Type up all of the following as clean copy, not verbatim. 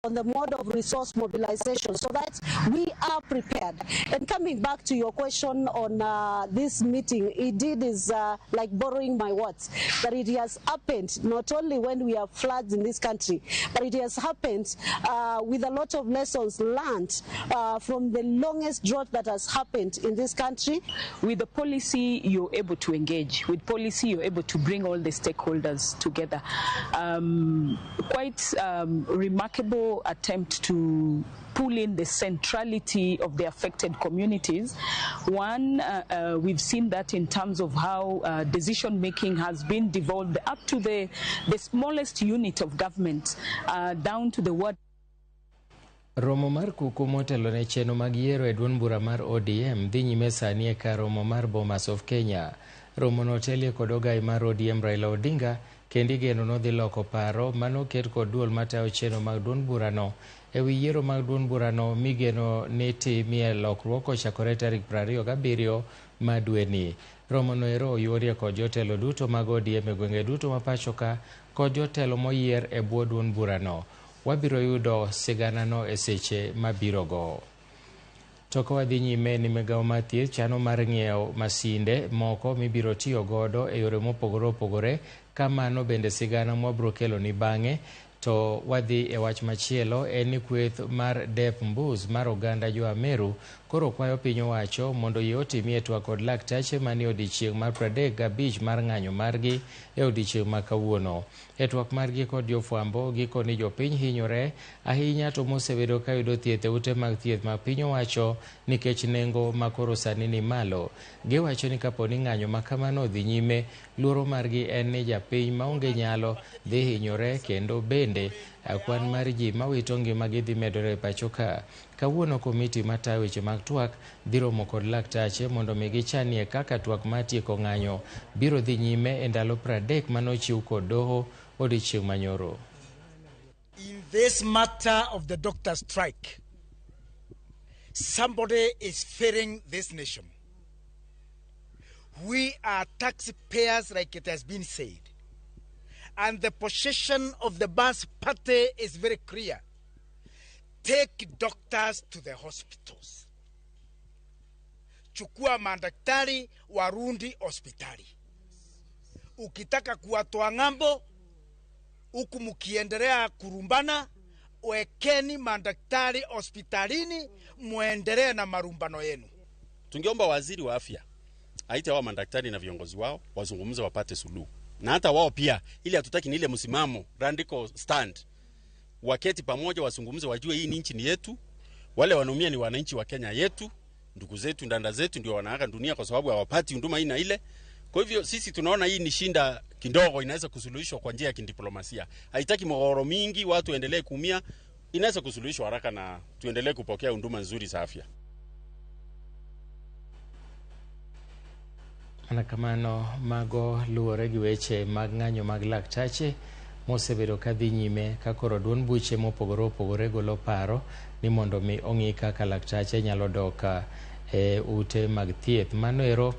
on the mode of resource mobilization so that we are prepared. And coming back to your question on this meeting, indeed is like borrowing my words, that it has happened not only when we have floods in this country, but it has happened with a lot of lessons learned from the longest drought that has happened in this country. With the policy, you're able to engage. With policy, you're able to bring all the stakeholders together. Quite remarkable attempt to pull in the centrality of the affected communities. One, we've seen that in terms of how decision making has been devolved up to the smallest unit of government, down to the ward. Romo mar kuku motelo ne cheno mag yiero e duond bura mar ODM dhi nyime sani e kar romo mar Bomas of Kenya. Romo no telie kod ogai mar ODM Raila Odinga kendo igeno no dhi loko paro manoket kod duol matayo cheno mag duond bura no e wi yiero mag duond bura no migeno ni timie lokruok ochakore tarik 27 ma dwe ni. Romo no ero oyuorie kod jotelo duto mag ODM e gwenge duto ma pacho ka kod jotelo moyier e bwo duond bura no. Wabiro yudo sigana no e seche mabiro go. Toko wadhi nyime ni migawo mar thieth chano mar ng'iewo masinde moko mibiro tiyo godo e yore mopogore opogore, kamano bende sigana mwabiro kelo ni bang'e. To wadhi e wach machielo en ni kweth mar Dep Mbuz mar oganda jo Ameru koro kwayo piny owacho mondo yie otimie twak kod laktache manie odiechieng' mar 35 mar ng'anyo margi e odiechieng' ma kawuono. E twak margi kod jofwambo giko ni jopiny hinyore ahinya to mosebedo ka yudo thieth e ute mag thieth mag piny owacho nikech nengo ma koro sani ni malo. Giwacho ni kapo ni ng'anyo ma kamano dhi nyime, luoro margi en ni japiny maonge nyalo dhi hinyore kendo bende Kwan mar ji mawito ngimagi dhi medore e pacho ka. Kawuono komiti matayo weche mag twak dhi romo kod laktache mondo mi gichanie kaka twak mar tieko ng'anyo biro dhi nyime e ndalo 30 manochiw kod doho odiechieng' manyoro. In this matter of the doctor strike, somebody is failing this nation. We are taxpayers, like it has been said. And the position of the Bas party is very clear. Take doctors to the hospitals. Chukua madaktari warundi hospitali. Ukitaka kuwatoa ng'ambo, huku mkiendelea kurumbana, wekeni madaktari hospitalini, muendelee na marumbano yenu. Tungeomba waziri wa afya aite hao madaktari na viongozi wao wazungumze wapate suluhu. Na hata wao pia, ili hatutaki ni ile msimamo radical stand. Waketi pamoja wazungumze, wajue hii nchi ni yetu. Wale wanaumia ni wananchi wa Kenya yetu, ndugu zetu, ndanda zetu ndio wanaaga dunia kwa sababu hawapati huduma hii na ile. Kwa hivyo sisi tunaona hii ni shinda kidogo, inaweza kusuluhishwa kwa njia ya kidiplomasia. Haitaki mgogoro mingi, watu endelee kuumia, inaweza kusuluhishwa haraka na tuendelee kupokea huduma nzuri za afya. Anakamano mago luwore gi weche mag ng'anyo mag laktache mosebedo ka dhi nyime ka koro duond buche mopogore opogore golo paro ni mondo mi ong'i kaka laktache nyalo dok e ute mag thieth. Mano ero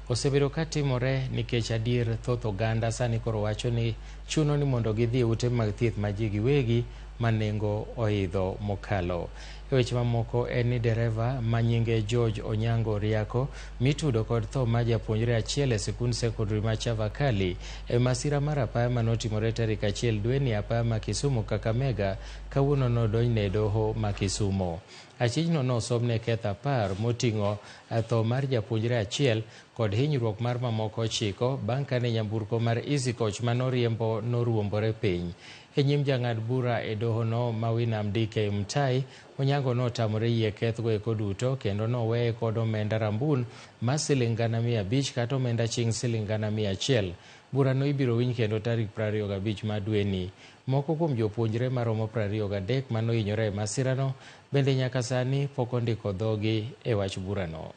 osebedo ka timore nikech adier thoth oganda sani koro wacho ni chuno ni mondo gidhi ute mag thieth ma ji giwegi manengo oidho mokalo. E weche mamoko en ni dereva manyinge George Onyango Riako mitudo kod tho ma japuonjre achiel e sikund sekondari ma Chavakali e masira mar apaya manotimore tarik 1 dwe ni apaya ma Kisumu Kakamega kawuono nodonjne e doho ma Kisumu. Achijno nosomne ketho 10 moting'o tho mar japuonjre achiel kod hinyruok mar mamoko 9 bang' kane nyamburko mar Easy Coach manoriembo noruombore piny. E nyim jang'ad bura e doho no Mawinam DK Mtai, Onyango notamore yie kethgo eko duto kendo noweye kod omenda rambun ma Sh500 kata omenda ching Sh100. Bura no ibiro winy kendo tarik 25 ma dwe ni. Moko kuom jopuonjre maromo 23 manohinyore e masirano bende nyaka sani pok ondiko dhogi e wach burano.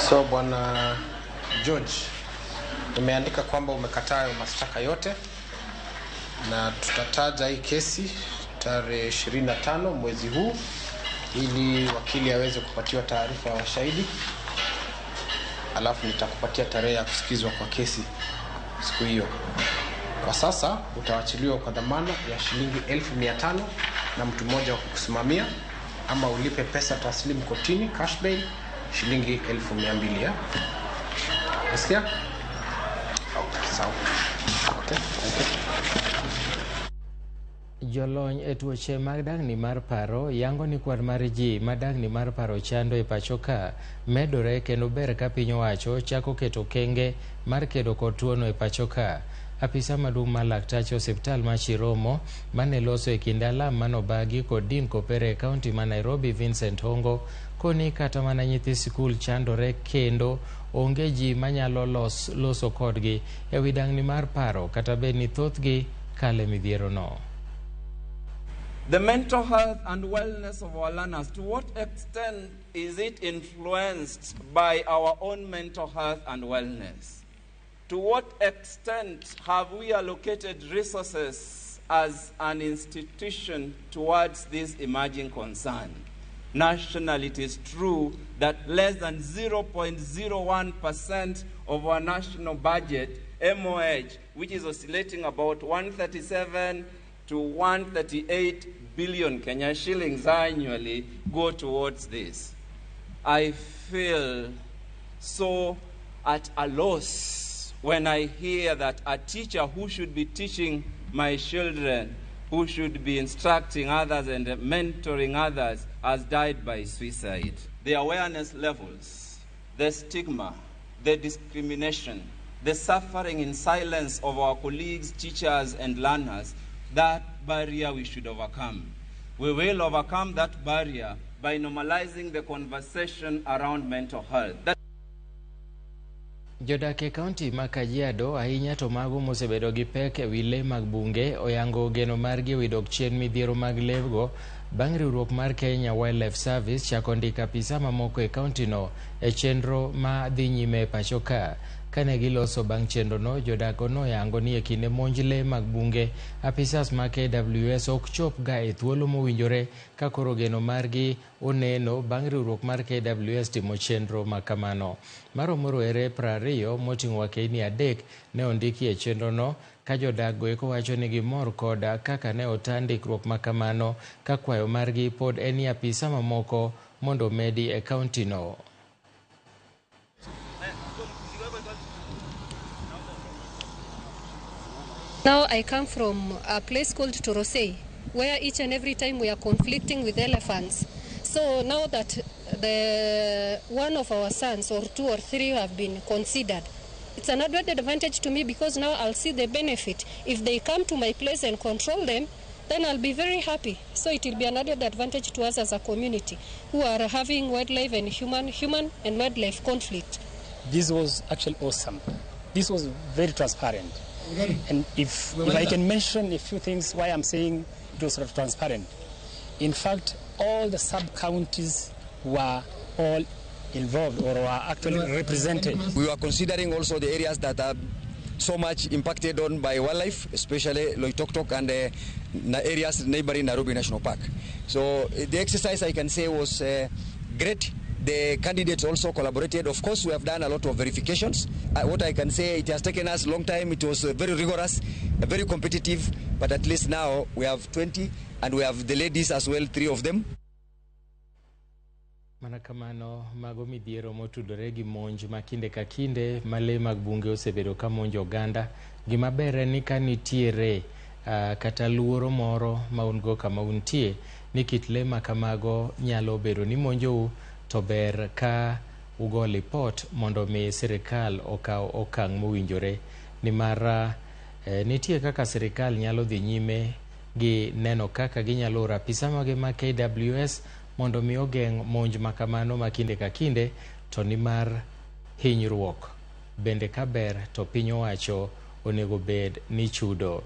So Bwana George, umeandika kwamba umekataa mashtaka yote na tutataja hii kesi tarehe 25 mwezi huu ili wakili aweze kupatiwa taarifa ya washahidi. Alafu nitakupatia tarehe ya kusikizwa kwa kesi siku hiyo. Kwa sasa utawachiliwa kwa dhamana ya shilingi 1500 na mtu mmoja wa kukusimamia, ama ulipe pesa taslimu kotini cash bail shilingi 1200. Unasikia? Sawa. Okay. Jolony e tuoche mag dang'ni mar paro yango ni kwan mar ji ma dang'ni mar paro chando e pacho ka medore kendo ber ka piny owacho chako keto kenge mar kedo kod tuono e pacho ka. Apisa maduong' mar laktache osiptal ma Chiromo mane loso e kinde alam manobagi kod Dean Kopere e kaunti ma Nairobi Vincent Hongo koni kata mana nyithi sikul chandore kendo onge ji manyalo loso kodgi e wi dang'ni mar paro kata bed ni thothgi kale midhiero no. The mental health and wellness of our learners, to what extent is it influenced by our own mental health and wellness? To what extent have we allocated resources as an institution towards this emerging concern? Nationally, it is true that less than 0.01% of our national budget, MOH, which is oscillating about 137 to 138 billion Kenya shillings annually, go towards this. I feel so at a loss when I hear that a teacher who should be teaching my children, who should be instructing others and mentoring others, has died by suicide. The awareness levels, the stigma, the discrimination, the suffering in silence of our colleagues, teachers, and learners, that barrier we should overcome. We will overcome that barrier by normalizing the conversation around mental health. Jodak e kaunti ma Kajiado ahinya to mago mosebedo gi pek e wi le mag bunge oyango geno margi e wi dok chien midhiero mag lego bang' riwruok mar Kenya Wildlife Service chako ndiko apisa mamoko e kauntino e chenro ma dhi nyime e pacho ka. Kane giloso bang' chenrono, jodak noyango ni e kinde monj le mag bunge, apisas ma KWS ok chop ga e thuolo mowinjore ka koro geno margi oneno bang' riwruok mar KWS timo chenro ma kamano. Maromo rowere 20 moting'o wakeini 3 ne ondiki e chenrono, ka jodak go eko wacho ni gimor koda kaka ne ota ndikruok ma kamano, ka kwayo margi pod en ni apisa mamoko mondo medi e kauntino. Now I come from a place called Torosei, where each and every time we are conflicting with elephants. So now that one of our sons or 2 or 3 have been considered, it's an added advantage to me because now I'll see the benefit. If they come to my place and control them, then I'll be very happy. So it will be an added advantage to us as a community who are having wildlife and human and wildlife conflict. This was actually awesome. This was very transparent. And if I can mention a few things why I'm saying it was sort of transparent. In fact, all the sub-counties were all involved or were actually represented. We were considering also the areas that are so much impacted on by wildlife, especially Loitoktok and the areas neighboring Nairobi National Park. So the exercise, I can say, was great. The candidates also collaborated. Of course, we have done a lot of verifications. What I can say, it has taken us a long time. It was very rigorous, very competitive, but at least now we have 20 and we have the ladies as well, 3 of them. Mana kamano mago midhiero motudore gi monj ma kinde ka kinde ma le mag bunge osebedo ka monjo oganda. Gima ber en ni ka nitiere kata luoro moro ma ungo kama untie ni kit le ma kamago nyalo bedo ni monjou, to ber ka ugo lipot mondo mi sirikal okaw okang' mowinjore. Nimar nitie kaka sirikal nyalo dhi nyime gi neno kaka ginyalo oro apisa mage ma KWS mondo mi ogeng' monj makamano ma kinde ka kinde, to nimar hinyruok bende ka ber to piny owacho onego bed ni chudo.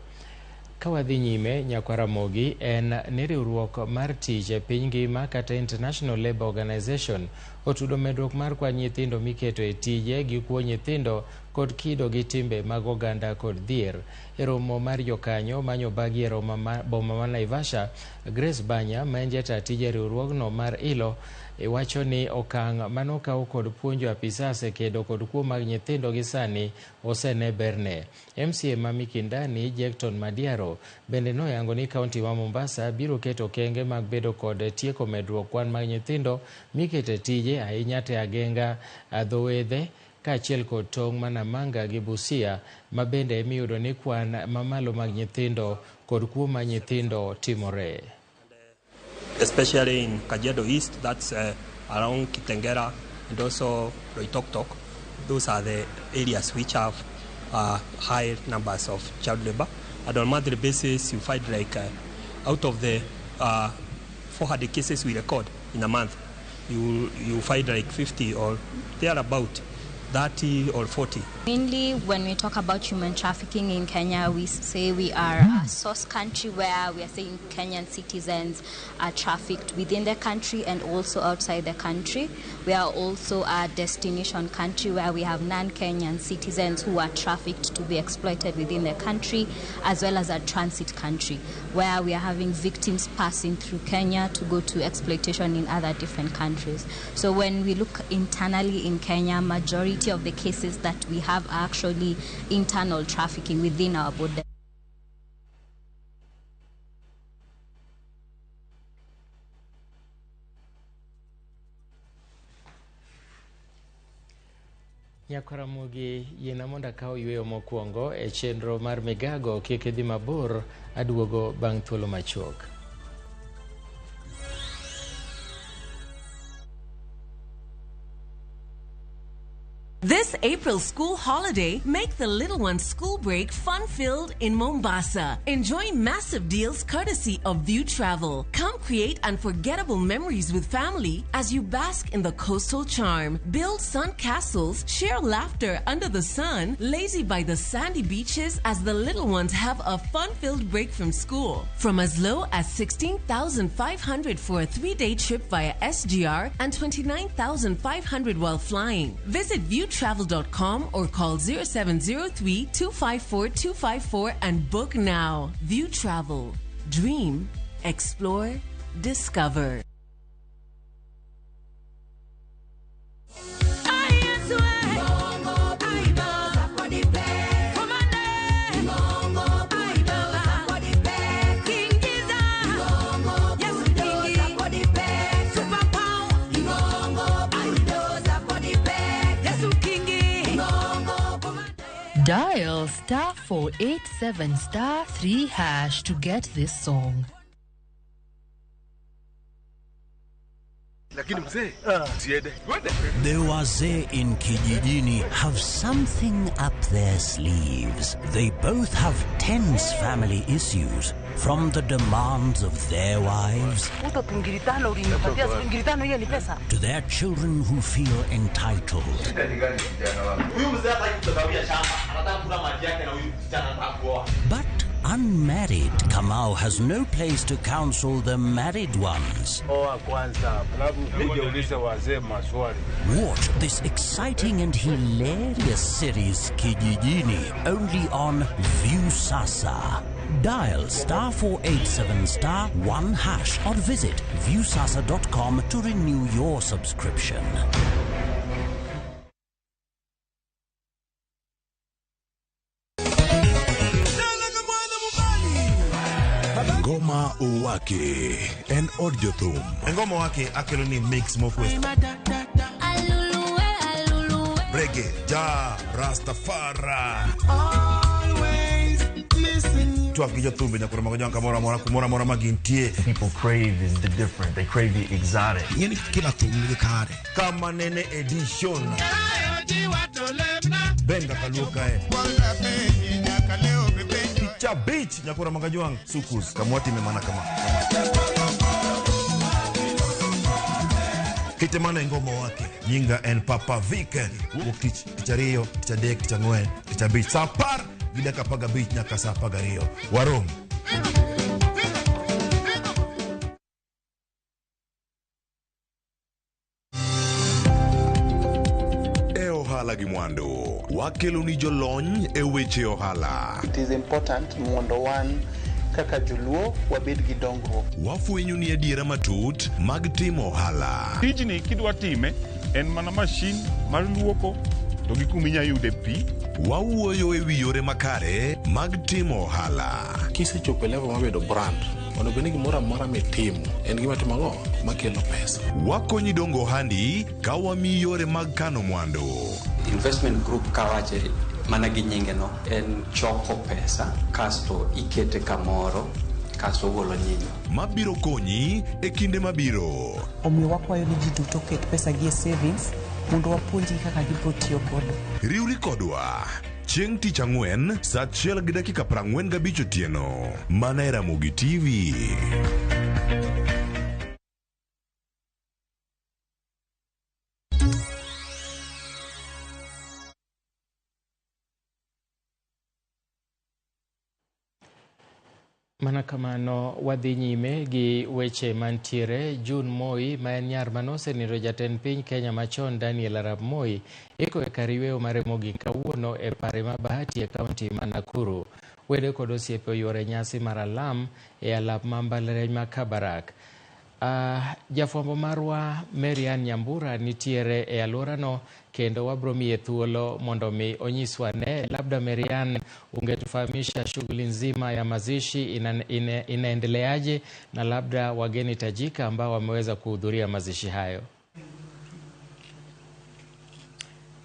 Ka wadhi nyime, Nyakwaramogi en ni riwruok mar tich e piny ngima kata International Labour Organization otudo medruok mar kwan nyithindo miketo e tije gi kuo nyithindo kod kido gi timbe mag oganda kod dhier. E romo mar jokanyo manyo bagi e boma ma Naivasha, Grace Banya ma en jata tije riwruogno mar ILO wacho ni okang' manokaw kod puonjo apisas e kedo kod kuo mag nyithindo gi sani osene berne. MCA ma Mikindani Jekton Madiaro bende noyango ni kaunti ma Mombasa biro keto kenge mag bedo kod tieko medruok kwan mag nyithindo mikete tije ahinya te agenga dhowedhe kaachiel kod tong' ma Namanga gi Busia, ma bende miyudo ni kwan mamalo mag nyithindo kod kuo ma nyithindo timore. Especially in Kajiado East, that's around Kitengera and also Loitoktok. Those are the areas which have high numbers of child labor. And on a monthly basis, you find like out of the 400 cases we record in a month, you find like 50 or thereabout, 30 or 40. Mainly when we talk about human trafficking in Kenya, we say we are a source country where we are saying Kenyan citizens are trafficked within the country and also outside the country. We are also a destination country where we have non-Kenyan citizens who are trafficked to be exploited within the country, as well as a transit country where we are having victims passing through Kenya to go to exploitation in other different countries. So when we look internally in Kenya, majority of the cases that we have are actually internal trafficking within our border. Nyakwaramogi yena monda kaw yweyo mokwongo e chenro mar migago kik idhi mabor, aduogo bang' thuolo machuok. This April school holiday, make the little one's school break fun-filled in Mombasa. Enjoy massive deals courtesy of View Travel. Come create unforgettable memories with family as you bask in the coastal charm. Build sun castles, share laughter under the sun, lazy by the sandy beaches as the little ones have a fun-filled break from school. From as low as 16,500 for a 3-day trip via SGR and 29,500 while flying. Visit viewtravel.com or call 0703-254-254 and book now. View Travel. Dream, explore, discover. Dial *487*3# to get this song. The wazee in Kijijini have something up their sleeves. They both have tense family issues, from the demands of their wives to their children who feel entitled. But unmarried Kamau has no place to counsel the married ones. Watch this exciting and hilarious series Kijijini only on Viusasa. Dial *487*1# or visit viusasa.com to renew your subscription. Ngoma Uwake and Odjothum. Ngoma Uwake Akeloni makes more quest. Reggae, Ja, Rastafari. Always listen. People crave is the different. They crave the exotic. Kama Nene edition. Benga Kaluka. Cha beach Nyakura Magajuang Sukus Kamwati memana kama Kitemana ngoma wake Nyinga and Papa Vike Ukich Kichario Kichadek Kichangwe Kichabich Sapar Gida Kapaga Beach Nyakasa Pagario Warom Ohala Gimwando Wakeluni jolony eweche ohala. It is important mondo wan kaka joluo wabed gi dongruok. Wafwenyo ni adiera matut mag timo ohala. Tijni kidwa time en mana mashin mar luoko to gi kuminya yude pi. Wawuoyo ewi yore makare mag timo ohala. Kisechopo level mabedo brand ono beni gimoro amora mitimo en gima timo makelo pesa. Wakonyi dongo handi kawami yore mag kano mwandu. Investment group kawache mana gi nyinge no en choko pesa kasto ikete kamoro kasto golo nyinyo mabiro konyi e kinde mabiro. Omiyo wakwayo ni ji duto ket pesa gi savings mondo wapuonji kaka gibiro tiyo kodo. Riwri kodwa Chieng' Tich Ang'wen saa 1:45 otieno mana e Ramogi TV. Mana kamano wadhi nyime gi weche mantiere. June Moi ma en nyar manosenindo jatend piny Kenya machon Daniel Arap Moi iko e kar yweyo mare mogik kawuono e pare ma Bahati e kaunti ma Nakuru. Wede kod osiepe oyuore nyasi mar alam e alap ma mbalariany ma Kabarak. Jafwambo marwa Marian Nyambura nitiere e alworano kendo wabro miye thuolo mondo mi onyiswa ne labda Marian ungetufahamisha shughuli nzima ya mazishi inaendeleaje na labda wageni tajika ambao wameweza kuhudhuria mazishi hayo.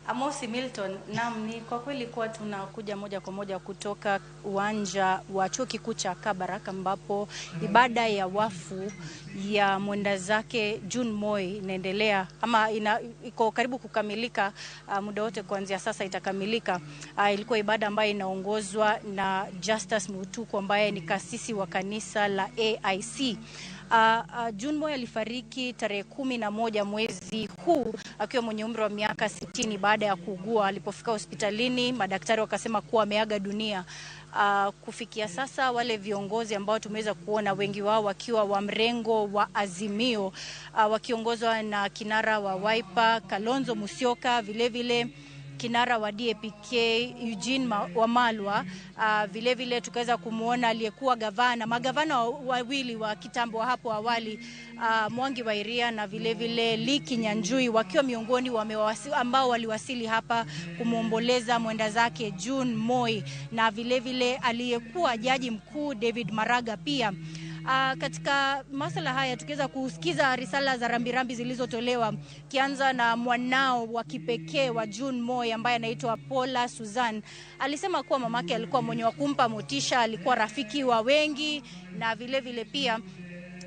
Amosi Milton, naam, ni kwa kweli kuwa tunakuja moja kwa moja kutoka uwanja wa chuo kikuu cha Kabarak ambapo ibada ya wafu ya mwenda zake June Moi inaendelea ama iko karibu kukamilika. Muda wote kuanzia sasa itakamilika. Ilikuwa ibada ambayo inaongozwa na Justus Mutuku ambaye ni kasisi wa kanisa la AIC. June Moi alifariki tarehe 11 mwezi huu akiwa mwenye umri wa miaka 60 baada ya kuugua. Alipofika hospitalini, madaktari wakasema kuwa ameaga dunia. Kufikia sasa wale viongozi ambao tumeweza kuona, wengi wao wakiwa wa mrengo wa Azimio, wakiongozwa na kinara wa Wiper Kalonzo Musyoka, vile vile kinara wa DAPK Eugene Wamalwa, vile vile tukaweza kumuona aliyekuwa magavana wawili wa kitambo hapo awali, Mwangi wa Iria na vile vile Lee Kinyanjui, wakiwa miongoni ambao waliwasili hapa kumuomboleza mwenda zake June Moi, na vile vile aliyekuwa jaji mkuu David Maraga pia. Katika masuala haya tukiweza kusikiza risala za rambirambi zilizotolewa, kianza na mwanao wa kipekee wa June Moi ambaye anaitwa Paula Susan. Alisema kuwa mamake alikuwa mwenye wa kumpa motisha, alikuwa rafiki wa wengi, na vile vile pia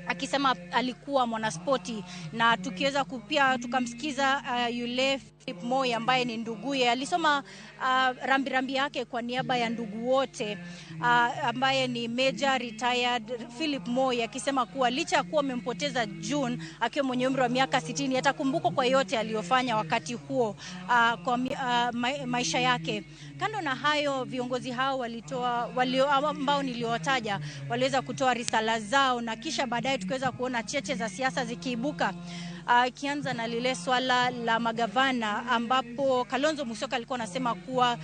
akisema alikuwa mwanaspoti. Na tukiweza kupia tukamsikiza yule Philip Moi ambaye ni nduguye, alisoma rambirambi yake kwa niaba ya ndugu wote, ambaye ni Major Retired Philip Moi, akisema kuwa licha kuwa amempoteza June akiwa mwenye umri wa miaka 60, atakumbukwa kwa yote aliyofanya wakati huo kwa maisha yake. Kando na hayo, viongozi hao ambao niliowataja waliweza kutoa risala zao, na kisha baadaye tukaweza kuona cheche za siasa zikiibuka. Kianza na lile swala la magavana ambapo Kalonzo Musyoka alikuwa anasema kuwa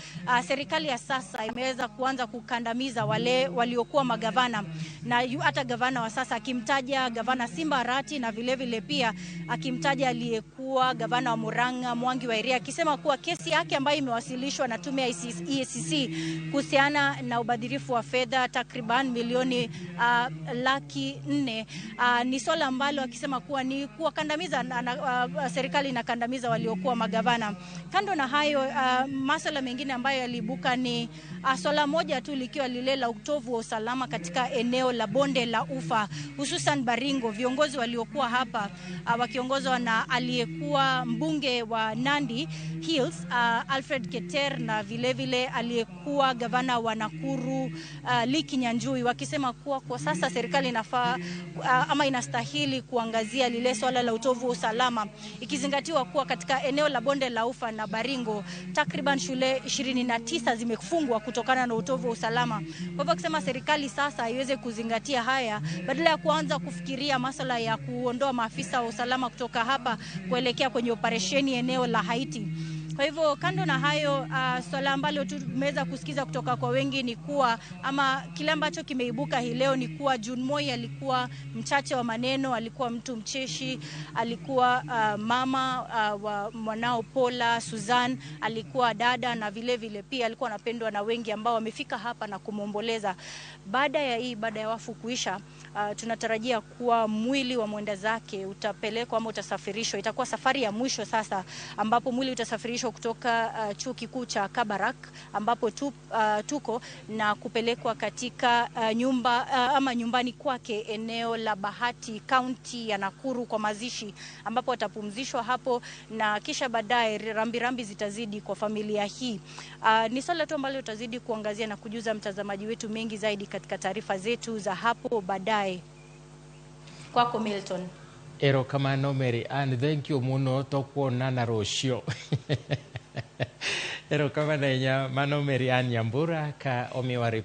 serikali ya sasa imeweza kuanza kukandamiza wale waliokuwa magavana, na hata gavana wa sasa akimtaja gavana Simba Arati, na vile vile pia akimtaja aliyekuwa gavana wa Murang'a Mwangi wa Iria, akisema kuwa kesi yake ambayo imewasilishwa na tume ya EACC kuhusiana na ubadhirifu wa fedha takriban milioni 400,000 ni swala ambalo akisema kuwa ni kuwakandamiza serikali inakandamiza waliokuwa magavana. Kando na hayo, masuala mengine ambayo yaliibuka ni swala moja tu likiwa lile la utovu wa usalama katika eneo la bonde la Ufa, hususan Baringo. Viongozi waliokuwa hapa wakiongozwa na aliyekuwa mbunge wa Nandi Hills Alfred Keter, na vile vile aliyekuwa gavana wa Nakuru Lee Kinyanjui, wakisema kuwa kwa sasa serikali inafaa ama inastahili kuangazia lile swala la utovu wa usalama, ikizingatiwa kuwa katika eneo la bonde la Ufa na Baringo takriban shule 29 zimefungwa kutokana na utovu wa usalama. Kwa hivyo kusema serikali sasa iweze kuzingatia haya badala ya kuanza kufikiria masuala ya kuondoa maafisa wa usalama kutoka hapa kuelekea kwenye operesheni eneo la Haiti. Kwa hivyo kando na hayo, swala ambalo tumeweza kusikiza kutoka kwa wengi ni kuwa, ama kile ambacho kimeibuka hii leo ni kuwa June Moi alikuwa mchache wa maneno, alikuwa mtu mcheshi, alikuwa mama wa mwanao Paula Susan, alikuwa dada, na vile vile pia alikuwa anapendwa na wengi ambao wamefika hapa na kumomboleza. Baada ya hii ibada ya wafu kuisha, tunatarajia kuwa mwili wa mwenda zake utapelekwa ama utasafirishwa. Itakuwa safari ya mwisho sasa ambapo mwili utasafirishwa kutoka chuo kikuu cha Kabarak ambapo tuko na kupelekwa katika nyumbani kwake eneo la Bahati, kaunti ya Nakuru kwa mazishi, ambapo atapumzishwa hapo na kisha baadaye rambirambi zitazidi kwa familia hii. Ni swala tu ambalo tutazidi kuangazia na kujuza mtazamaji wetu mengi zaidi katika taarifa zetu za hapo baadaye. Kwako Milton. Erokamano Mary Ann, thank you muno tokuonana rocio. Erokamano nya mano Mary Ann Nyambura ka omiwari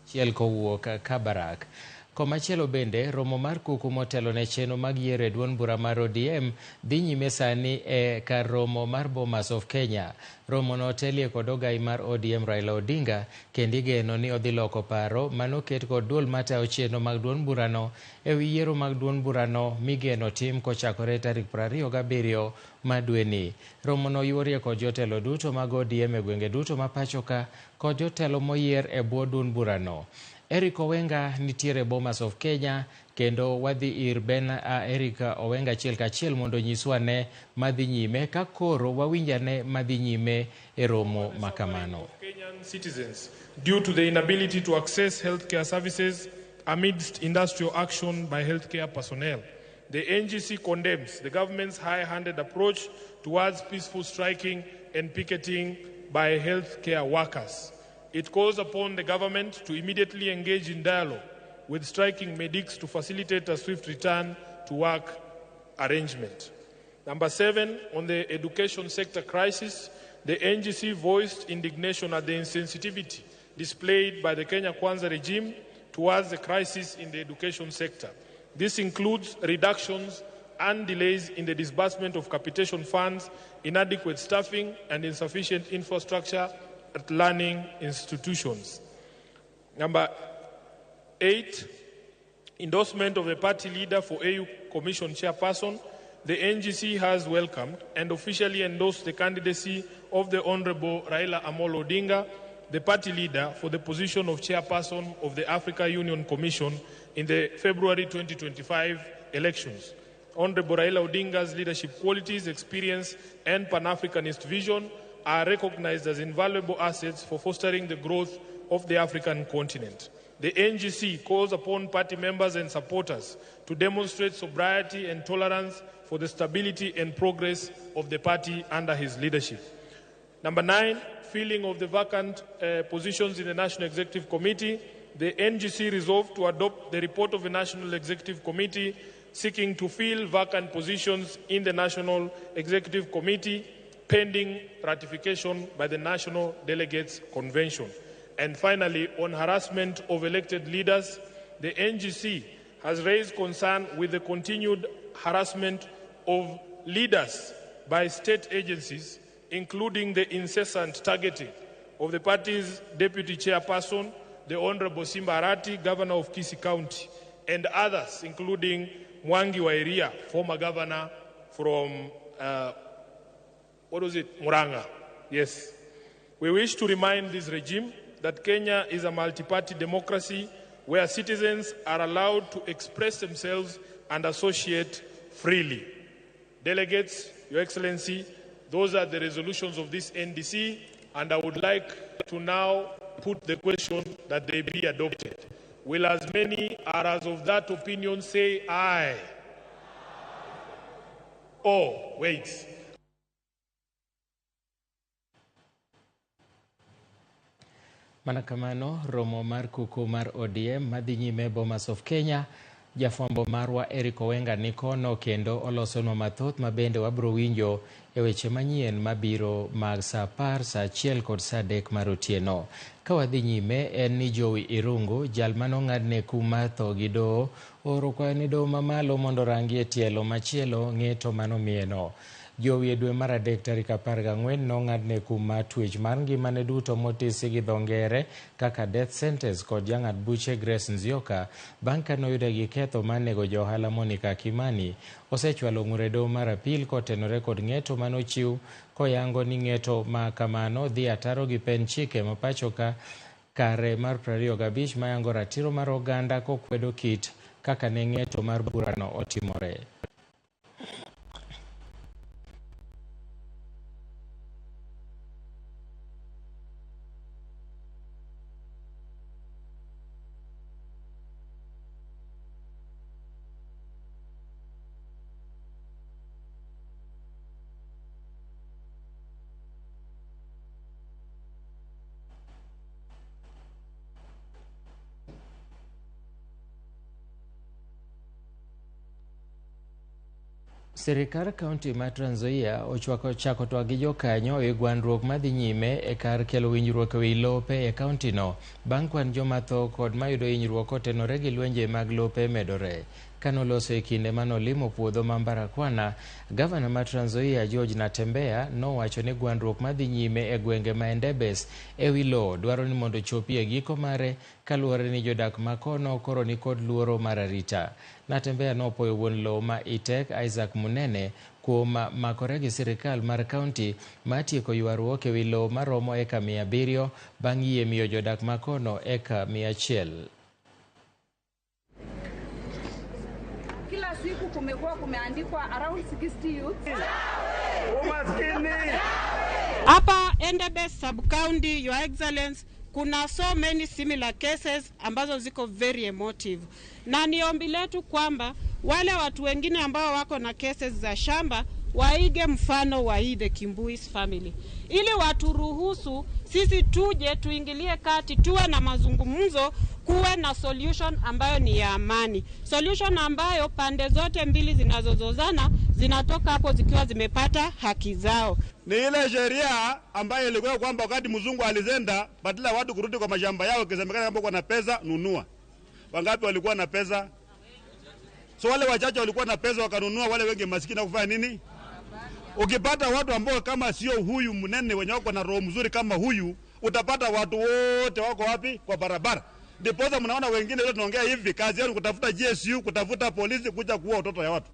chiel kowuok Kabarak. Komachielo bende, romo mar kuku motelo ne chenro mag yiero e duond bura mar ODM dhi nyime sani e kar romo mar Bomas of Kenya. Romo no otelie kod ogai mar ODM Raila Odinga, kendo igeno ni odhi loko paro manoket kod duol matayo chenro mag duond burano e wi yiero mag duond burano migeno tim kochakore tarik 27 madweni. Romo no yuorie kod jotelo duto mag ODM e gwenge duto ma pachoka kod jotelo moyier e bwo duond burano. Eric Owenga nitiere Bomas of Kenya kendo wadhi ir Ben Eric Owenga achiel kachiel mondo nyiswa ne madhi nyime ka koro wawinjane madhi nyime e romo makamano. Kenyan citizens due to the inability to access healthcare services amidst industrial action by healthcare personnel. The NGC condemns the government's high-handed approach towards peaceful striking and picketing by healthcare workers. It calls upon the government to immediately engage in dialogue with striking medics to facilitate a swift return to work arrangement. Number 7, on the education sector crisis, the NGC voiced indignation at the insensitivity displayed by the Kenya Kwanza regime towards the crisis in the education sector. This includes reductions and delays in the disbursement of capitation funds, inadequate staffing, and insufficient infrastructure at learning institutions. Number 8, endorsement of the party leader for AU Commission chairperson. The NGC has welcomed and officially endorsed the candidacy of the Honorable Raila Amolo Odinga, the party leader for the position of chairperson of the Africa Union Commission in the February 2025 elections. Honorable Raila Odinga's leadership qualities, experience, and Pan-Africanist vision are recognized as invaluable assets for fostering the growth of the African continent. The NGC calls upon party members and supporters to demonstrate sobriety and tolerance for the stability and progress of the party under his leadership. Number 9, filling of the vacant positions in the National Executive Committee. The NGC resolved to adopt the report of the National Executive Committee seeking to fill vacant positions in the National Executive Committee pending ratification by the National Delegates Convention. And finally, on harassment of elected leaders, the NGC has raised concern with the continued harassment of leaders by state agencies, including the incessant targeting of the party's deputy chairperson, the Honorable Simba Arati, Governor of Kisii County, and others, including Mwangi wa Iria, former governor from, Muranga. Yes. We wish to remind this regime that Kenya is a multi-party democracy where citizens are allowed to express themselves and associate freely. Delegates, Your Excellency, those are the resolutions of this NDC, and I would like to now put the question that they be adopted. Will as many as of that opinion say aye? Oh, wait. Manakamano, romo mar kuku mar ODM madhi nyime Bomas of Kenya. Jafwambo marwa Eric Owenga nikono kendo olosonwa mathoth mabende wabro winjo e weche manyien mabiro mag saa 10, saa 1 kod saa 3 mar otieno. Ka wadhi nyime en ni Jowi Irungu, jal manong'adne kum mar tho gi doho, oro kwayo ni doho mamalo mondo rangi e tielo machielo ng'eto manomieno. Jowi e dwe mar adek tarik 14 nong'adne kum mar twech mar ngimane duto motisi gi dho ngere kaka death sentence kod jang'ad buche Grace Nzioka bang' ka noyude gi ketho mar nego johala Monica Kimani. Osechwalo ng'ure doho mar apil kotenore kod ng'eto manochiw koyango ni ng'eto ma kamano dhi ataro gi pen chike ma pacho ka kare mar 25 mayango ratiro mar oganda kokwedo kit kaka ne ng'eto mar burano otimore. Sirikal kaunti ma Trans Nzoia ochako twak gi jokanyo e gwandruok madhi nyime e kar kelo winjruok e wi lope e kauntino bang' kwan joma tho kod mayudo hinyruok kotenore gi lwenje mag lope medore. Kanoloso e kinde manolimo puodho ma Mbarakwana, gavana ma Trans Nzoia George Natembeya nowacho ni gwandruok madhi nyime e gwenge ma Endebess e wi lowo dwaro ni mondo chopi e giko mare kaluwore ni jodak makono koro ni kod luoro mar arita. Natembeya nopuoyo wuon lowo ma Itek Isaac Munene kuom makore gi sirikal mar kaunti ma tieko ywaruok e wi lowo maromo eka 700 bang' yie miyo jodak makono eka 100. kumekuwa kumeandikwa around 60 youths. Hapa Endebess sub-county, Your Excellence, kuna so many similar cases ambazo ziko very emotive. Na ni ombi letu kwamba wale watu wengine ambao wako na cases za shamba waige mfano wa hii the Kimbuis family. Ili watu ruhusu sisi tuje tuingilie kati, tuwe na mazungumzo, kuwe na solution ambayo ni ya amani. Solution ambayo pande zote mbili zinazozozana zinatoka hapo zikiwa zimepata haki zao. Ni ile sheria ambayo ilikuwa kwamba wakati mzungu alizenda, badala watu kurudi kwa mashamba yao, kisemekana kwamba kuna pesa nunua. Wangapi walikuwa na pesa? So wale wachache walikuwa na pesa wakanunua, wale wengi maskini kufanya nini? Ukipata watu ambao kama sio huyu mnene wenye wako na roho mzuri kama huyu, utapata watu wote wako wapi? Kwa barabara. Ndiposa mnaona wengine leo tunaongea hivi, kazi yao kutafuta GSU, kutafuta polisi, kuja kuua watoto ya watu.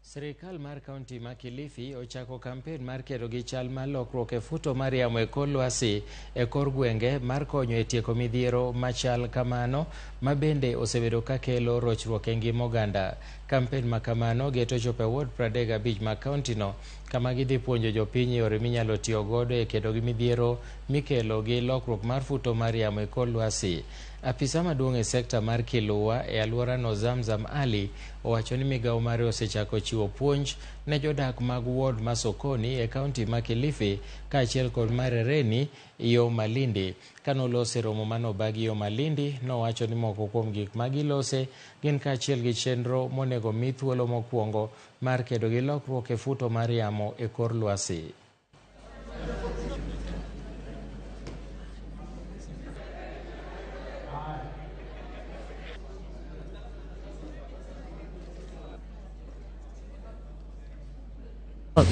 Sirikal mar kaunti ma Kilifi ochako kampen mar kedo gi chal mar lokruok e futo mar yamo e kor lwasi e kor gwenge mar konyo e tieko midhiero machal kamano ma bende osebedo ka kelo rochruok e ngima oganda. Kampen ma kamano geto chopo e ward 35 ma kaunti no, kama gidhi puonjo jopiny yore minyalo tiyo godo e kedo gi midhiero mikelo gi lokruok mar futo mar yamo e kor lwasi. Apisa maduong' e sekta mar Kilua e alwora no Zamzam Ali owacho ni migawo mare osechako chiwo puonj ne jodak mag ward ma Sokoni e kaunti ma Kilifi kaachiel kod mar Reni yo Malindi. Kanolose romo manobagi yo Malindi, nowacho ni moko kuom gik magilose gin kaachiel gi chenro monego mi thuolo mokwongo mar kedo gi lokruok e futo mar yamo e kor lwasi.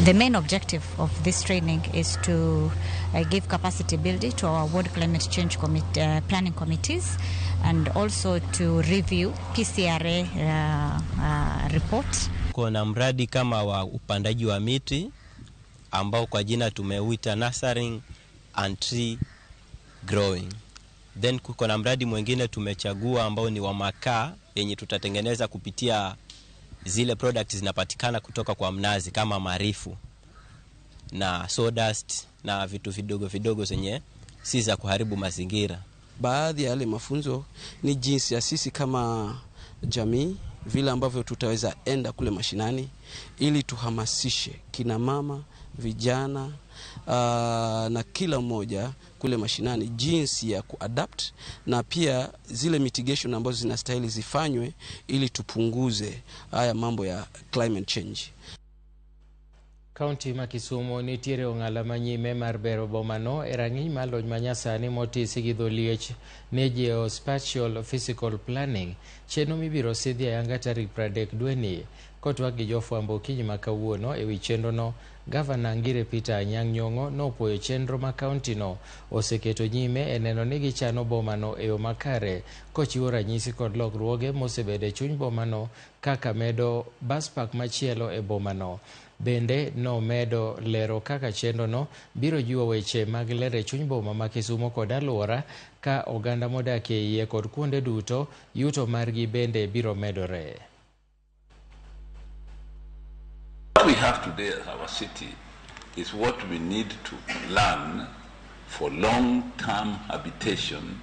The main objective of this training is to give capacity building to our ward climate change planning committees, and also to review PCRA reports. Kuna mradi kama wa upandaji wa miti ambao kwa jina tumeuita nurturing and tree growing. Then kuna mradi mwingine tumechagua ambao ni wa makaa yenye tutatengeneza kupitia zile products zinapatikana kutoka kwa mnazi kama marifu na sawdust na vitu vidogo vidogo zenye si za kuharibu mazingira. Baadhi ya yale mafunzo ni jinsi ya sisi kama jamii vile ambavyo tutaweza enda kule mashinani ili tuhamasishe kina mama, vijana na kila mmoja kule mashinani jinsi ya kuadapt, na pia zile mitigation ambazo zinastahili zifanywe ili tupunguze haya mambo ya climate change. Kaunti ma Kisumu nitiere ong'ala manyime mar bero bomano e rang'iny mar lony manyasani motisi gi dholiech ne geospatial physical planning. Chenro mibiro sidhi ayanga tarik 30 dweni. Kotwak gi jofwambo okinyi ma kawuono e wi chenrono, Gavana Ngire Peter Anyang' Nyong'o nopuoyo chenro ma kaunti no oseketo nyime e neno ni gichano bomano e yo makare, kochiwo ranyisi kod lokruoge mosebedo e chuny bomano kaka medo bus park machielo e bomano. Bende no medo lero kaka chenro no biro jiwo weche mag ler e chuny boma ma Kisumo kod alwora, ka oganda modak e iye kod kuonde duto yuto margi bende biro medore. What we have today as our city is what we need to learn for long-term habitation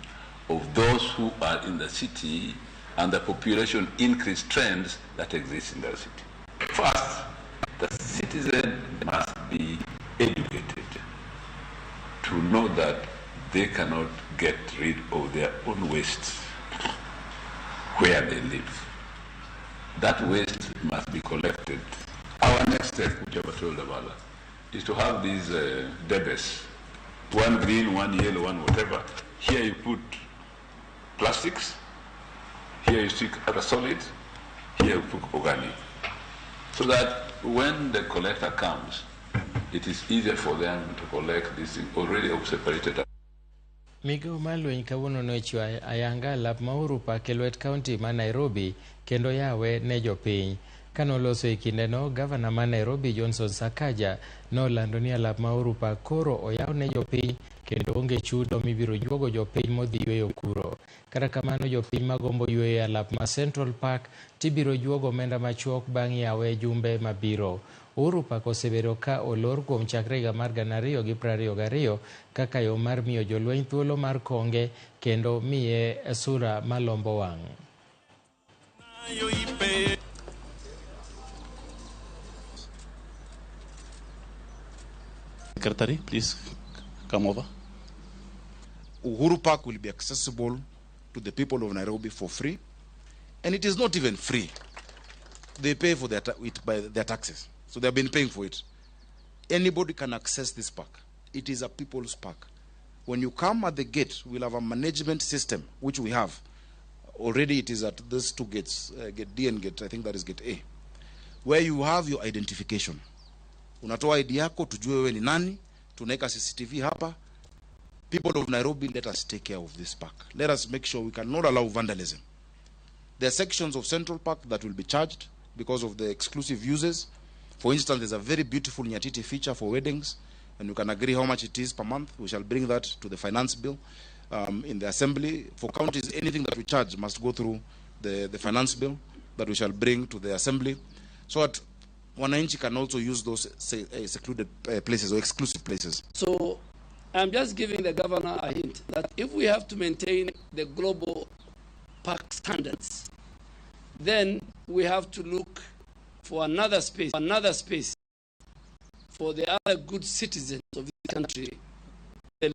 of those who are in the city and the population increase trends that exist in the city. First, the citizen must be educated to know that they cannot get rid of their own waste where they live. That waste must be collected. Our next step, which I was told about, is to have these debits, one green, one yellow, one whatever. Here you put plastics, here you stick other solids, here you put organic. So that when the collector comes, it is easier for them to collect this thing already separated. Migawo mar lweny kawuono nochiwo ayanga lap ma Uhuru Park e lwet kaunti ma Nairobi kendo yawe ne jopiny. Kanoloso e kindeno, gavana ma Nairobi Johnson Sakaja nolando ni alap ma Uhuru Park koro oyaw ne jopiny kendo onge chudo mibiro juogo jopiny modhi yweyo kuro. Kata kamano jopiny magombo yweyo e alap ma Central Park tibiro juogo omenda machuok bang' yawe jumbe mabiro. Uhuru Park osebedo ka olor kuom chakre higa mar 2022 kaka yo mar miyo jolweny thuolo mar konge kendo miye sura malombo wang'. Secretary, please come over. Uhuru Park will be accessible to the people of Nairobi for free, and it is not even free. They pay for it by their taxes, so they have been paying for it. Anybody can access this park. It is a people's park. When you come at the gate, we'll have a management system, which we have. Already it is at these two gates, gate D and gate, I think that is gate A, where you have your identification. Unatoa ID yako, tujue wewe ni nani, tunaeka CCTV hapa. People of Nairobi, let us take care of this park. Let us make sure we cannot allow vandalism. There are sections of Central Park that will be charged because of the exclusive uses. For instance, there's a very beautiful Nyatiti feature for weddings, and you can agree how much it is per month. We shall bring that to the finance bill in the assembly. For counties, anything that we charge must go through the finance bill that we shall bring to the assembly, so that wananchi can also use those secluded places or exclusive places. So I'm just giving the governor a hint that if we have to maintain the global park standards, then we have to look for another space for the other good citizens of this country. They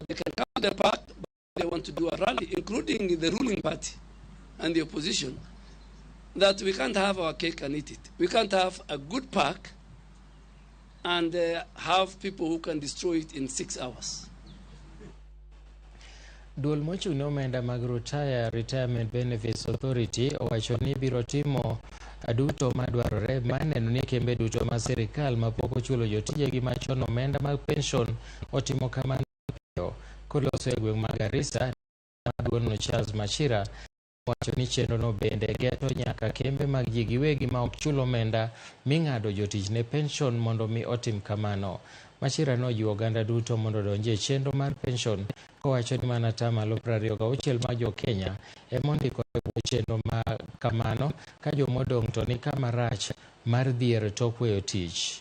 can come to the park, but they want to do a rally, including the ruling party and the opposition, that we can't have our cake and eat it. We can't have a good park and have people who can destroy it in 6 hours. Duol mochung' ne omenda mag Retirement Benefits Authority owacho ni biro timo duto madwarore mar neno ni kembe duto ma sirikal mapok ochulo jotijegi machon omenda mag pension otimo kamano piyo. Koloso e gweng' ma Garissa, Duolno Charles Machira wacho ni chenrono bende geto nyaka kembe mag ji giwegi ma ok chul omenda ming'ado jotich ne pension mondo mi otim kamano. Machira nojiwo oganda duto mondo donje chenro mar pension, kowacho ni mana tamalo 26 mag jo Kenya emondiko chenro ma kamano, ka jomodong' to ni kama rach mar dhier tok weyo tich.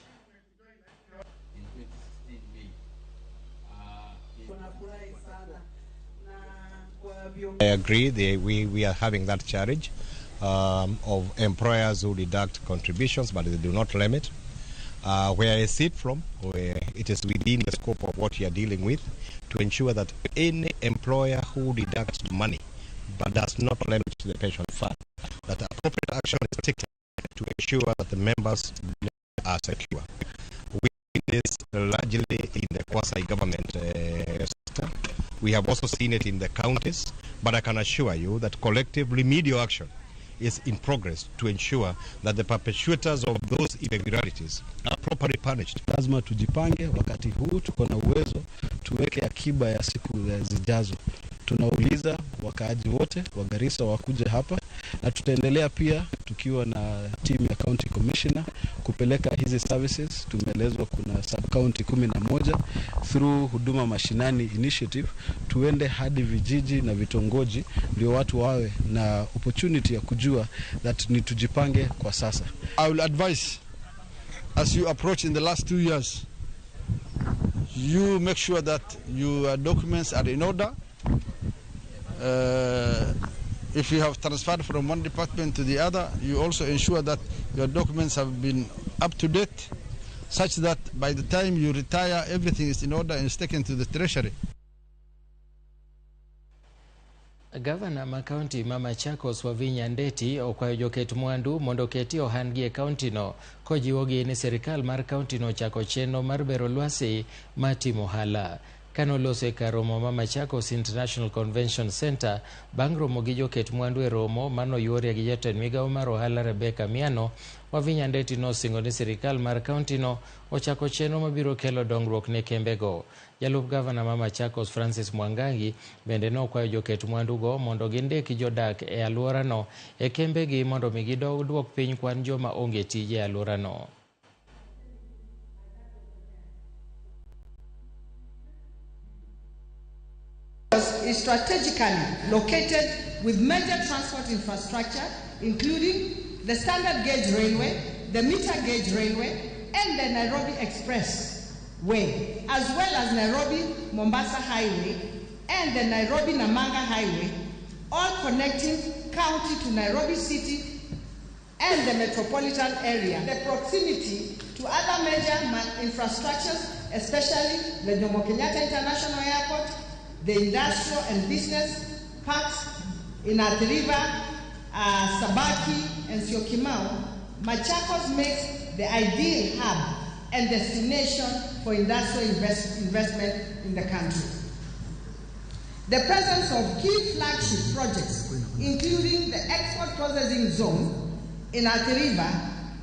I agree. We are having that challenge of employers who deduct contributions, but they do not limit. Where I sit from, where it is within the scope of what you are dealing with, to ensure that any employer who deducts money but does not limit to the pension fund, that appropriate action is taken to ensure that the members are secure. We see this largely in the quasi-government sector. We have also seen it in the counties, but I can assure you that collective remedial action is in progress to ensure that the perpetrators of those irregularities are properly punished. Lazima tujipange, wakati huu tuko na uwezo, tuweke akiba ya siku zijazo. Tunauliza wakaaji wote wa Garissa wakuje hapa, na tutaendelea pia tukiwa na team ya county commissioner kupeleka hizi services. Tumeelezwa kuna sub county 11 through huduma mashinani initiative, tuende hadi vijiji na vitongoji, ndio watu wawe na opportunity ya kujua that ni tujipange kwa sasa. I will advise, as you approach in the last 2 years, you make sure that your documents are in order. If you have transferred from one department to the other, you also ensure that your documents have been up to date, such that by the time you retire, everything is in order and is taken to the treasury. Gavana ma kaunti ma Machakos Wavinya Ndeti okwayo joket mwandu mondo keti ohangi e kaunti no, kojiwogi ni serikal mar kaunti no chako chenro mar bero lwasi matimo hala. Kanoloso e kar romo ma Machakos International Convention Center, bang' romo gi joket mwandu e romo manoyuorie gi jatend migawo mar ohala Rebecca Miano, Wavinya Ndeti nosingo ni serikal mar kaunti no ochako chenro mabiro kelo dongruok ne kembego. Jalup gavana ma Machakos Francis Mwangangi bende nokwayo joket mwandugo mondo gindiki jodak e alworano e kembegi mondo mi giduok piny kwan joma onge tije e alworano. is strategically located with major transport infrastructure, including the standard gauge railway, the meter gauge railway, and the Nairobi Expressway, as well as Nairobi-Mombasa Highway and the Nairobi-Namanga Highway, all connecting county to Nairobi City and the metropolitan area. The proximity to other major infrastructures, especially the Jomo Kenyatta International Airport, the industrial and business parks in Athi River, Sabaki, and Syokimau, Machakos makes the ideal hub and destination for industrial investment in the country. The presence of key flagship projects, including the export processing zone in Athi River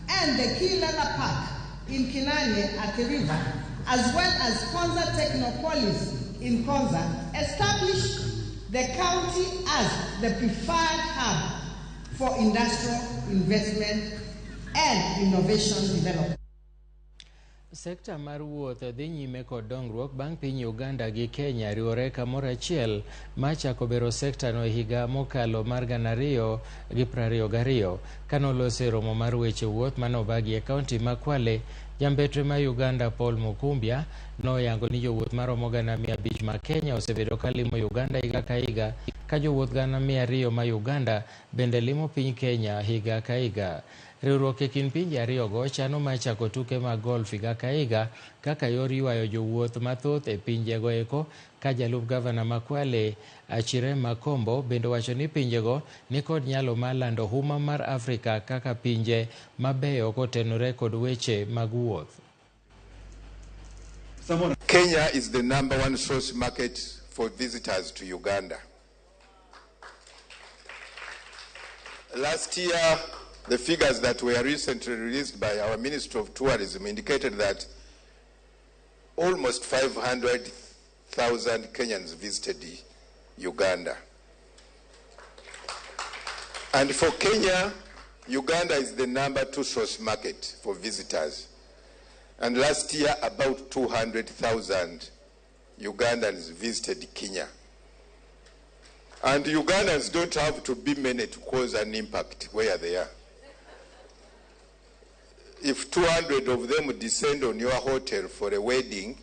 and the key leather park in Kinanye, Athi River, as well as Konza Technopolis in Konza, established the county as the preferred hub for industrial investment and innovation development. Sekta mar wuoth dhi nyime kod dongruok bang' piny Uganda gi Kenya riwore kamoro achiel ma chako bero sekta no higa mokalo mar 2022 kanolose romo mar weche wuoth manobagi e kaunti ma Kwale. Jambetre ma Uganda Paul Mukumbya noyango ni jowuoth maromo 500 ma Kenya osebedo kalimo Uganda higa ka higa, ka jowuoth 200 ma Uganda bende limo piny Kenya higa ka higa. Riwruok e kind pinje ariyogo chano mar chako tuke mag golf higa ka higa kaka yor ywayo jowuoth mathoth e pinjego eko, ka jalup gavana ma Kwale Achire Makombo bende wacho ni pinjego ni kod nyalo mar lando huma mar Afrika kaka pinje mabeyo kotenore kod weche mag wuoth. Kenya is the #1 source market for visitors to Uganda. Last year, the figures that were recently released by our Ministry of Tourism indicated that almost 500,000 Kenyans visited Uganda. And for Kenya, Uganda is the #2 source market for visitors. And last year, about 200,000 Ugandans visited Kenya. And Ugandans don't have to be many to cause an impact where they are. If 200 of them descend on your hotel for a wedding,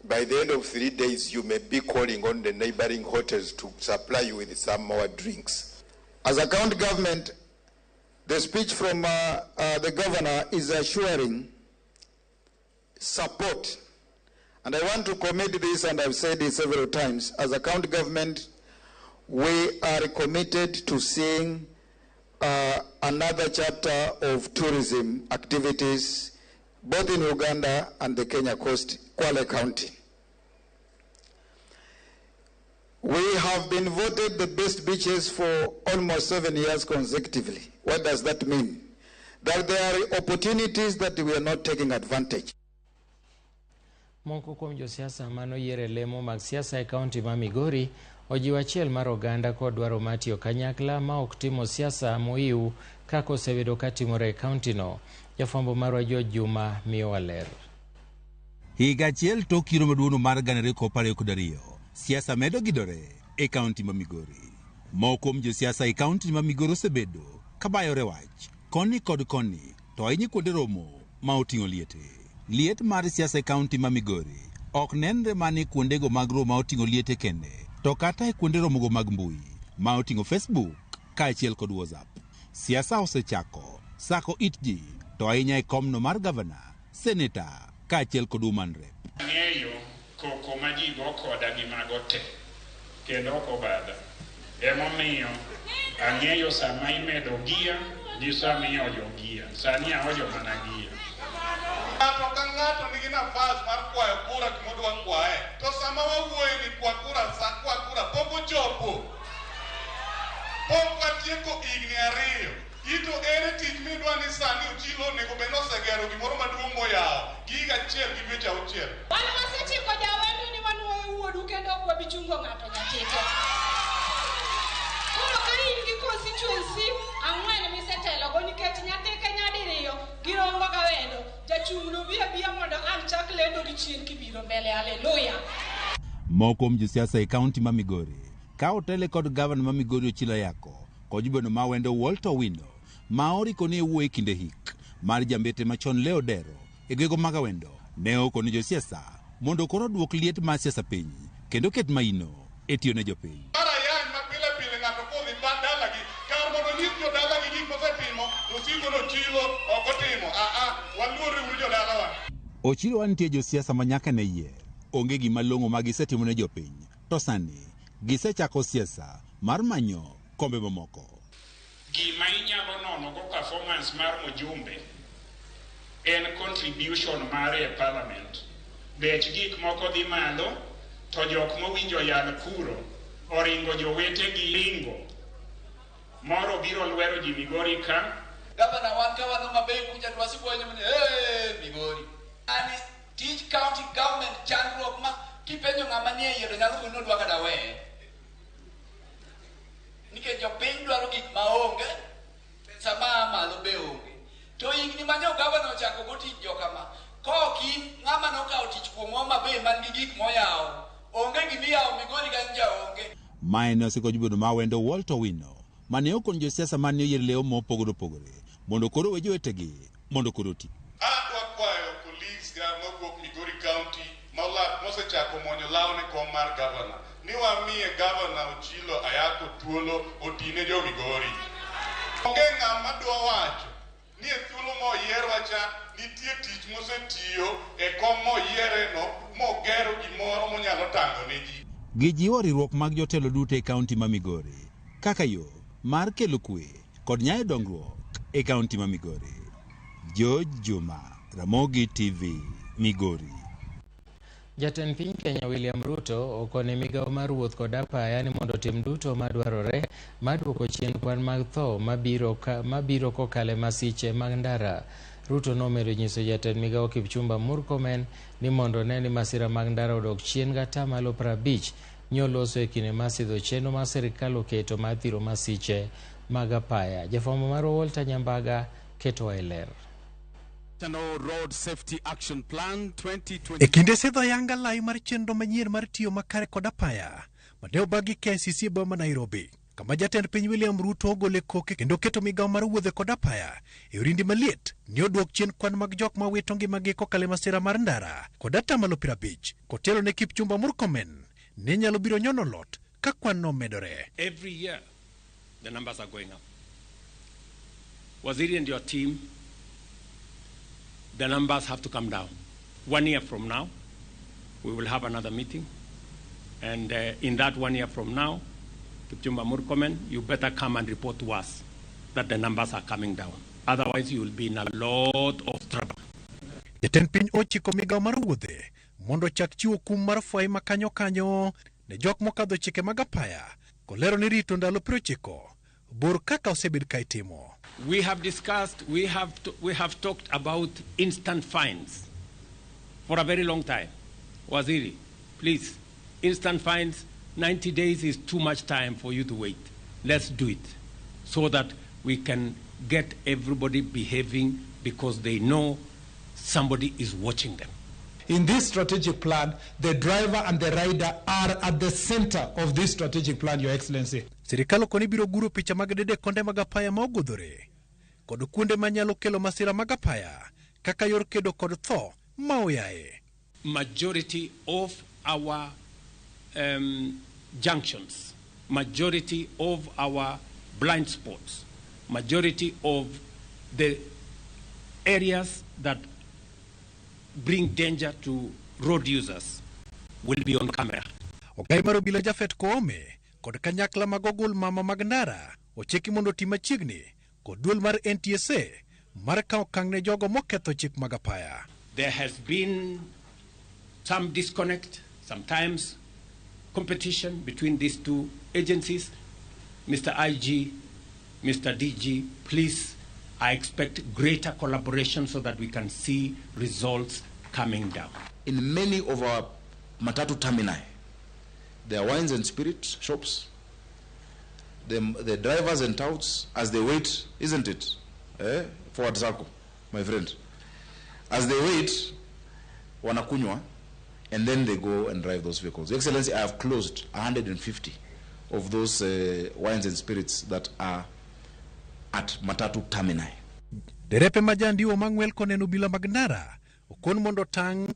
by the end of 3 days, you may be calling on the neighboring hotels to supply you with some more drinks. As a county government, the speech from the governor is assuring support. And I want to commit this, and I've said it several times. As a county government, we are committed to seeing another chapter of tourism activities both in Uganda and the Kenya coast, Kwale County. We have been voted the best beaches for almost 7 years consecutively. What does that mean? That there are opportunities that we are not taking advantage. Moko kuom josiasa manoyiere lemo mag siasa e kaunti ma Migori ojiwo achiel mar oganda kod dwaro mar tiyo kanyakla ma ok timo siasa moiw kaka osebedo katimore e kaunti no. Jafwambo marwa George Juma miyo waler. Higa achiel tok kiro maduong' mar 2022, siasa medo gidore e kaunti ma Migori. Moko kuom josiasa e kaunti ma Migori osebedo kabayore wach koni kod koni, to ahinya kuonde romo ma oting'o liete. Liet mar siasa e kaunti ma Migori ok nenre mani kuondego mag romo ma oting'o liete kende, to kata e kuonde romogo mag mbui ma oting'o Facebook kaachiel kod WhatsApp. Siasa osechako sako itji, to ahinya e komno mar gavana, seneta kaachiel kod woman rep. Ng'eyo koko ma ji go koda gi mago te kendo ok obadha. Emomiyo ang'eyo sama imedo gia gi sama iojo gia. Sani aojo mana gia. Ng'ato ka ng'ato nigi nafas mar kwayo kura kumodwa kwaye. To sama wawuoyo ni kwa kura pok ochopo. Pok watieko higni 2. Ito ere tich midwa ni sani Ochilo onego bed nosegero gimoro maduong' moyawo gi higa achiel gi dweche 6. Wan wasechiko jawendu ni wanuoyo wuodu kendo ok wabichungo ng'ato nyatike. Koro ka in gi constituency 4 misetelogo nikech nyatike nyadiriyo girongo ga wendo, jachung' no biya mondo ang' chak lendo gi chien kibiro mbele. Haleluya. Moko mjosiasa e kaunti ma Migori ka otele kod gavana ma Migori Ochilo Ayako kod jubeno ma wendo Walter Owino ma orikone wuoye kinde hik mar jambete machon Leo Dero e gwego mag Awendo ne okone josiasa mondo koro duok liet mar siasa piny kendo ket maino e tiyo ne jopiny. Ochilo wantie josiasa manyaka ne yie onge gima long'o ma gisetimo ne jopiny to sani gisechako siasa mar manyo kombe mamoko. Gima inyalo nono go performance mar Mujumbe en contribution mare e parliament. Bet gik moko dhi malo to jok mowinjo yal kuro oringo jowete gi ringo moro biro lwero ji Migori ka gavana wan ka wan mabe kuja twasibonyo Migori ani tij county government chandruok ma kipenjo ng'ama nie yiero nyalo kuno dwa kada we nikech jopiny dwaro gik maonge sama malo be onge to higni manyo gavana ochako go tich jokama koki ng'ama nokawo tich kuomwa mabe man gi gik moyawo onge gimiyawo Migori gan jaonge. Maeno siko jubedo ma wendo Walter Owino mane okon josiasa mane oyier leo mopogore opogore mondo koro we jowetegi mondo koro ti. County mosechako monyo law ne kom mar governor ni wamiye governor Ochilo Ayako thuolo otine jo Migori. Onge ng'ama dwa wacho ni e thuolo moyier wacha nitie tich mosetiyo e kom moyiere no mogero gimoro monyalo tango ne ji. Gijiwo riwruok mag jotelo duto e kaunti ma Migori kaka yo mar kelo kwe kod nyayo dongruok e kaunti ma Migori. George Juma, Ramogi TV, Migori. Jatend piny Kenya William Ruto okone migawo mar wuoth kod apaya ni mondo tim duto madwarore maduoko chien kwan mag tho mabiro kokale masiche mag ndara. Ruto nomedo nyiso jatend migawo Kipchumba Murkomen ni mondo ne ni masira mag ndara odok chien gata malo 50 nyoloso e kinde masidho chenro ma sirikal oketo mar thiro masiche mag apaya. Jafwambo mar Walter Nyambaga keto e ler. Road Safety Action Plan 2020. E kinde sidho yanga lai mar chenro manyien mar tiyo makare kod apaya mane obagi KCC boma Nairobi kama jatend piny William Ruto ogole koke kendo keto migawo mar wuodhe kod apaya e orindi maliet ni oduok chien kwan mag jok ma wito ngimagi kokale masira mar ndara kod atamalo 50 kotelo ne Kipchumba Murkomen ne nyalo biro nyono lot ka kwan no medore. Every year the numbers are going up. Waziri and your team, the numbers have to come down. 1 year from now, we will have another meeting. And in that 1 year from now, Kipchumba Murkomen, you better come and report to us that the numbers are coming down. Otherwise, you will be in a lot of trouble. Jatend piny ochiko migawo mar wuodhe mondo chak chiwo kum mar fwai makanyo kanyo ne jok mokadho chike mag apaya kolero ni rito ndalo 90 bor kaka osebed ka itimo. We have discussed, we have talked about instant fines for a very long time. Waziri, please, instant fines, 90 days is too much time for you to wait. Let's do it so that we can get everybody behaving because they know somebody is watching them. In this strategic plan, the driver and the rider are at the center of this strategic plan, Your Excellency. Sirikal koni biro guro picha mag dede konde mag apaya ma ogudhore kod kuonde manyalo kelo masira mag apaya kaka yor kedo kod tho ma oyaye. Majority of our junctions, majority of our blind spots, majority of the areas that bring danger to road users will be on camera. Ogai mar obila Jafet Koome kod kanyakla mag ogul mama mag ndara ocheki mondo tim machiegni kod duol mar NTSA mar kawo okang' ne jogo moketho chik mag apaya. There has been some disconnect, sometimes competition between these two agencies. Mr. IG, Mr. DG, please, I expect greater collaboration so that we can see results coming down. In many of our matatu termini, there are wines and spirit shops. The drivers and touts, as they wait, isn't it? Forward circle, my friend. As they wait, wanakunywa, and then they go and drive those vehicles. Your Excellency, I have closed 150 of those wines and spirits that are at Matatu Terminal. Derepe majandiwo mang'wel koneno bila mag ndara okon mondo tang'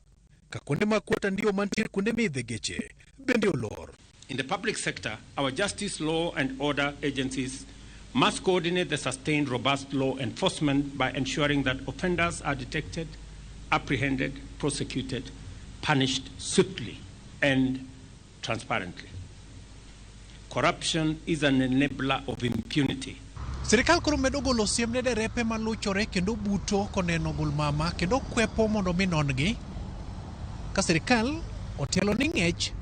ka kuonde mag kuota ndiwo mantiere kuonde midhe geche bende olor. In the public sector, our justice, law and order agencies must coordinate the sustained robust law enforcement by ensuring that offenders are detected, apprehended, prosecuted, punished swiftly and transparently. Corruption is an enabler of impunity. Sirikal koro medo golo siem ne derepe maluchore kendo buto koneno gulmama kendo kwepo mondo minongi ka sirikal otielo ni ng'ech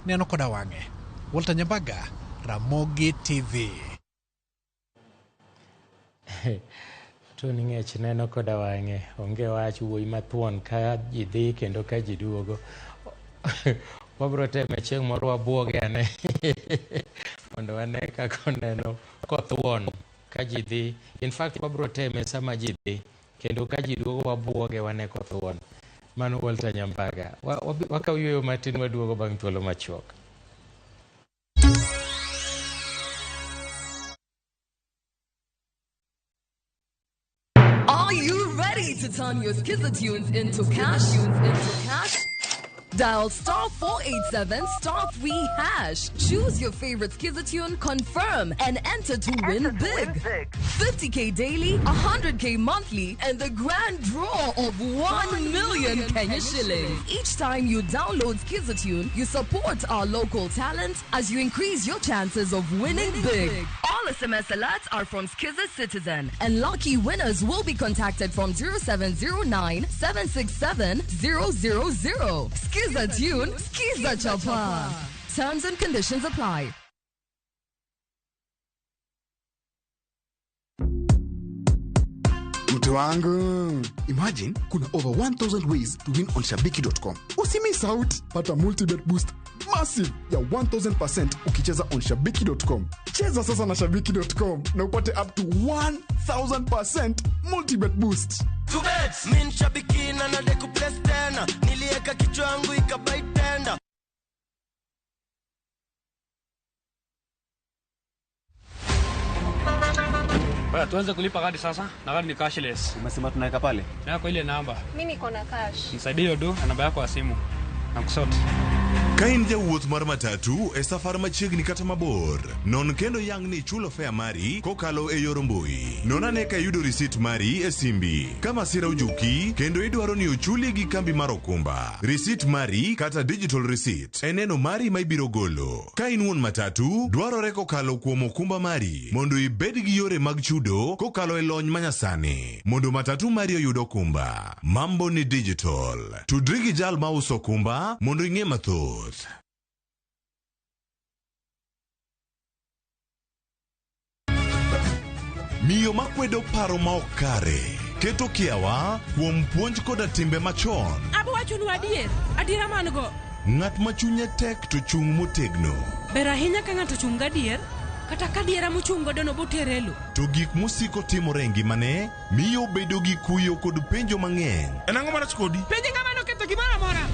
neno koda wang'e. Walter Nyambaga, Ramogi TV. To ni ng'ech neno koda wang'e onge wach wuoyi mathuon ka ji dhi kendo ka ji duogo. Wabro teme chieng' moro wabuoge ane mondo wane kaka oneno kothuon ka ji dhi. In fact wabro teme sama ji dhi kendo ka ji duogo wabuoge wane kothuon. Mano Walter Nyambaga. Wakaw yweyo matin waduogo bang' thuolo machuok. Are you ready to turn your Skiza tunes into cash? Dial *487*3#. Choose your favorite Skiza tune, confirm, and enter to win big. 50K daily, 100K monthly, and the grand draw of 1 million Kenya shillings. Each time you download Skiza tune, you support our local talent as you increase your chances of winning big. All SMS alerts are from Skiza Citizen, and lucky winners will be contacted from 0709 767 000. Skiza tune, Skiza chapa. Terms and conditions apply. Mtu wangu, imagine kuna over 1000 ways to win on shabiki.com. Usimiss out, pata multi-bet boost massive ya 1000% ukicheza on shabiki.com. Cheza sasa na shabiki.com na upate up to 1000% multi-bet boost. Two bets, min shabiki na nade kuplace tena. Nilieka kichwa yangu ikabai tenda. Baya, tuanze kulipa kadi sasa. Na kadi ni cashless. Umesema tunaweka pale? Na kwa ile namba. Mimi niko na cash. Nisaidie hiyo do na namba yako ya simu. Nakusoti. Kain jawuoth mar matatu e safar machiegni kata mabor. Non kendo yang ni chulo fare mari kokalo e yor mbui. Non ane ka yudo receipt mari e simbi. Kama sira ujuki kendo idwaro ni uchuli gi kambi mar okumba. Receipt mari kata digital receipt eneno mari ma ibiro golo. Ka in wuon matatu dwarore kokalo kuom okumba mari mondo ibed gi yore mag chudo kokalo e lony manyasani. Mondo matatu mari oyud okumba. Mambo ni digital. Tudri gi jal ma uso okumba mondo ing'e mathoth. Miyo makwedo paro ma okare keto kiawa kuom puonj koda timbe machon. Abo wachonu adiera man go. Ng'at ma chunye tek to chung motegno. Ber ahinya ka ng'ato chung gadier kata ka diera mochung godo no boterelo. To gik musiko timore ngimane miyo bedo gi kuyo kod penjo mang'eny. En ang'o marach kodi? Penjo ng'ama noketho gimoro amora.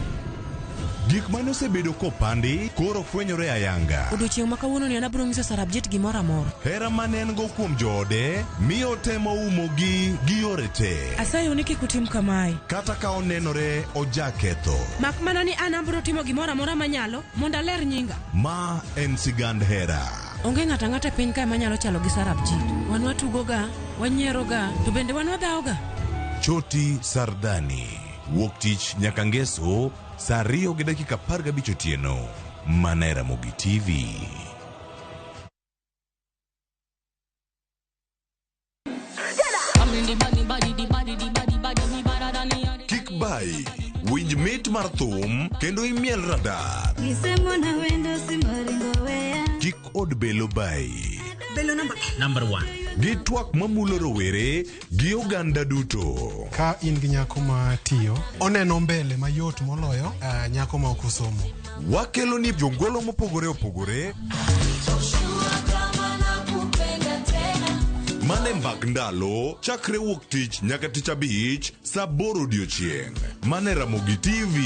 Gik mane osebedo kopandi koro fwenyore ayanga. Odiochieng' ma kawuono ni anabiro ng'iso Sarabjet gimoro amora. Hera mane en go kuom joode miyo temo umogi gi yore te. Asayo ni kik utim kamae. Kata ka onenore ojaketho. Mak mana ni an abiro timo gimoro amora manyalo mondo aler nyinga. Ma en sigand hera. Onge ng'ata ng'ata piny kae manyalo chalo gi Sarabjet. Wan watugoga, wanyieroga, to bende wan wadhaoga. Choti Sardani. Wuok tich nyaka ngeso saa 2:15 otieno. Mana e Ramogi TV. Kik bai winj mit mar thum kendo imiel radar. Kik od belo bai. Belo number 1. Gi twak mamulo rowere gi oganda duto. Ka in gi nyako ma tiyo, oneno mbele mayot moloyo nyako ma ok osomo. Wakelo ni jongolo mopogore opogore Mane mbak ndalo chakre wuok tich nyaka tich abich saa 8 odiechieng'. Mane Ramogi TV.